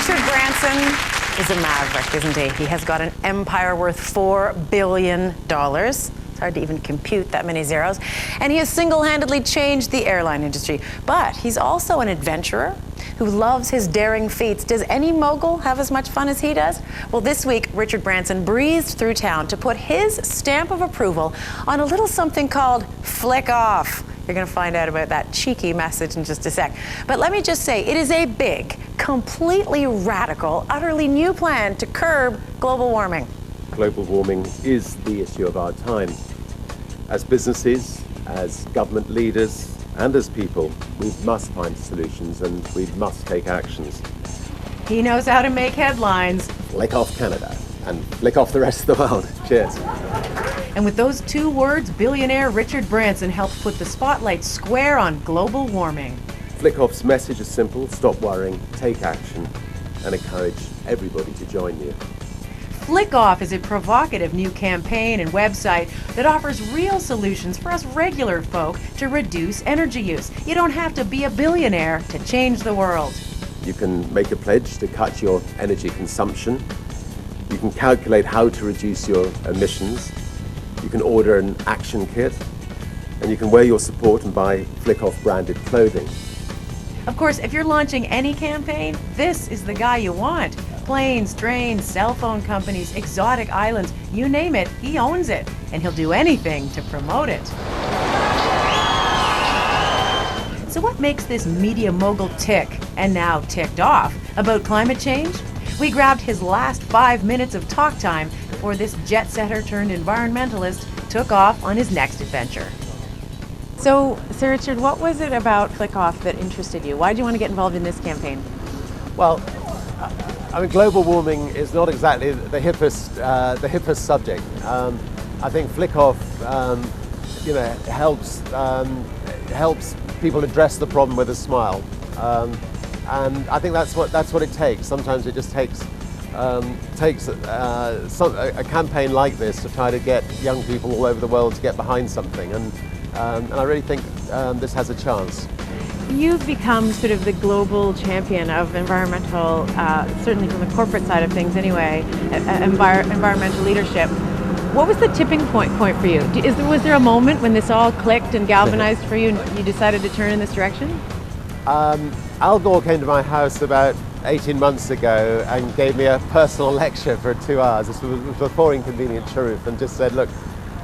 Richard Branson is a maverick, isn't he? He has got an empire worth $4 billion. It's hard to even compute that many zeros. And he has single-handedly changed the airline industry. But he's also an adventurer who loves his daring feats. Does any mogul have as much fun as he does? Well, this week, Richard Branson breezed through town to put his stamp of approval on a little something called Flick Off. You're going to find out about that cheeky message in just a sec. But let me just say, it is a big, completely radical, utterly new plan to curb global warming. Global warming is the issue of our time. As businesses, as government leaders, and as people, we must find solutions and we must take actions. He knows how to make headlines. Flick off Canada and flick off the rest of the world. Cheers. And with those two words, billionaire Richard Branson helped put the spotlight square on global warming. Flick off's message is simple: stop worrying, take action, and encourage everybody to join you. Flick Off is a provocative new campaign and website that offers real solutions for us regular folk to reduce energy use. You don't have to be a billionaire to change the world. You can make a pledge to cut your energy consumption. You can calculate how to reduce your emissions. You can order an action kit. And you can wear your support and buy Flick Off branded clothing. Of course, if you're launching any campaign, this is the guy you want. Planes, trains, cell phone companies, exotic islands, you name it, he owns it. And he'll do anything to promote it. So what makes this media mogul tick, and now ticked off, about climate change? We grabbed his last 5 minutes of talk time before this jet-setter turned environmentalist took off on his next adventure. So, Sir Richard, what was it about Flick Off that interested you? Why did you want to get involved in this campaign? Well, I mean, global warming is not exactly the hippest subject. I think Flick Off, helps people address the problem with a smile, and I think that's what it takes. Sometimes it just takes a campaign like this to try to get young people all over the world to get behind something, and I really think this has a chance. You've become sort of the global champion of environmental, certainly from the corporate side of things anyway, environmental leadership. What was the tipping point for you? Was there a moment when this all clicked and galvanized for you and you decided to turn in this direction? Al Gore came to my house about 18 months ago and gave me a personal lecture for 2 hours. This was before Inconvenient Truth, and just said, look,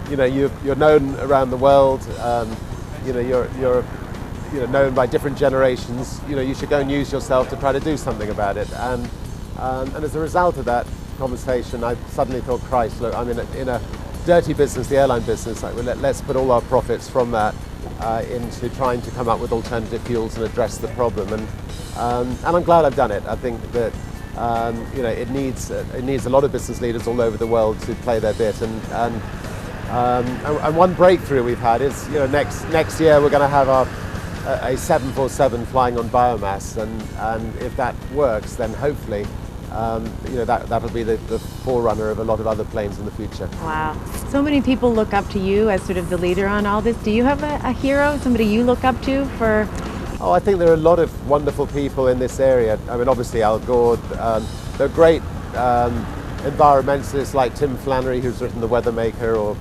you're known around the world, you're known by different generations, you should go and use yourself to try to do something about it. And as a result of that conversation, I suddenly thought, Christ, look, I'm in a dirty business, the airline business. Let's put all our profits from that into trying to come up with alternative fuels and address the problem. And I'm glad I've done it. I think that it needs a lot of business leaders all over the world to play their bit. And one breakthrough we've had is, next year we're going to have a 747 flying on biomass, and if that works, then hopefully that'll be the forerunner of a lot of other planes in the future. Wow. So many people look up to you as sort of the leader on all this. Do you have a hero, somebody you look up to for? Oh, I think there are a lot of wonderful people in this area. I mean, obviously Al Gore. There are great environmentalists like Tim Flannery, who's written The Weathermaker, or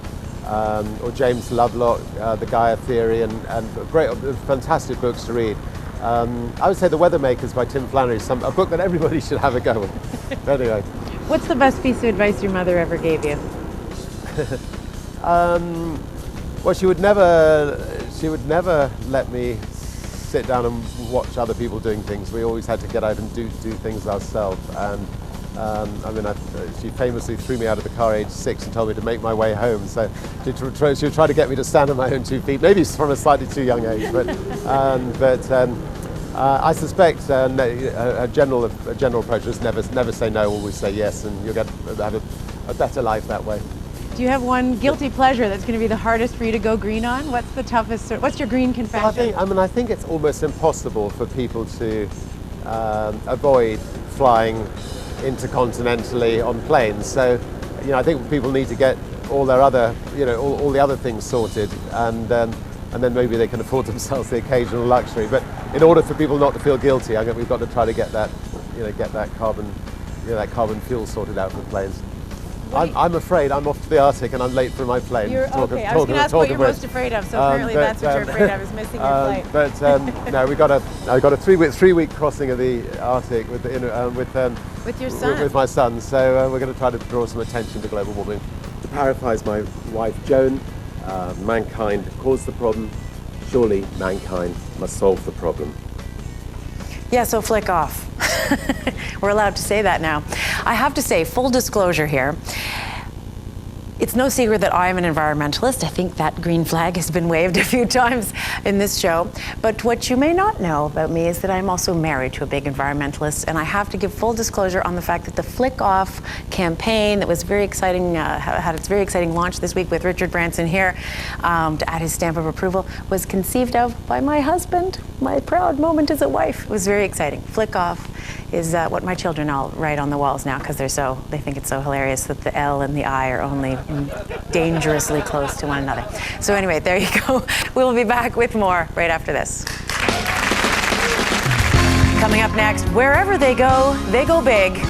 James Lovelock, The Gaia Theory, and great, fantastic books to read. I would say The Weathermakers by Tim Flannery is a book that everybody should have a go with. Anyway. What's the best piece of advice your mother ever gave you? Well, she would never let me sit down and watch other people doing things. We always had to get out and do things ourselves. And she famously threw me out of the car age 6 and told me to make my way home. So she would try to get me to stand on my own 2 feet, maybe from a slightly too young age. But I suspect a general approach is never say no, always say yes, and you'll have a better life that way. Do you have one guilty pleasure that's going to be the hardest for you to go green on? What's the toughest? What's your green confession? I think it's almost impossible for people to avoid flying intercontinentally on planes. So, I think people need to get all their other, all the other things sorted, and then maybe they can afford themselves the occasional luxury. But in order for people not to feel guilty, I think we've got to try to get that get that carbon fuel sorted out for the planes. I'm afraid I'm off to the Arctic and I'm late for my plane. Okay. I was going to ask what you're most afraid of, so apparently that's what you're afraid of, is missing your flight. But no, I got a 3-week crossing of the Arctic with your son. With my son. So we're going to try to draw some attention to global warming. To paraphrase my wife Joan, mankind caused the problem. Surely mankind must solve the problem. Yeah, so flick off. We're allowed to say that now. I have to say, full disclosure here, it's no secret that I am an environmentalist. I think that green flag has been waved a few times in this show. But what you may not know about me is that I'm also married to a big environmentalist, and I have to give full disclosure on the fact that the Flick Off campaign that was very exciting, had its very exciting launch this week with Richard Branson here to add his stamp of approval, was conceived of by my husband, my proud moment as a wife. It was very exciting. Flick Off is what my children all write on the walls now because they think it's so hilarious that the L and the I are only dangerously close to one another. So anyway, there you go. We'll be back with more right after this. Coming up next, wherever they go big.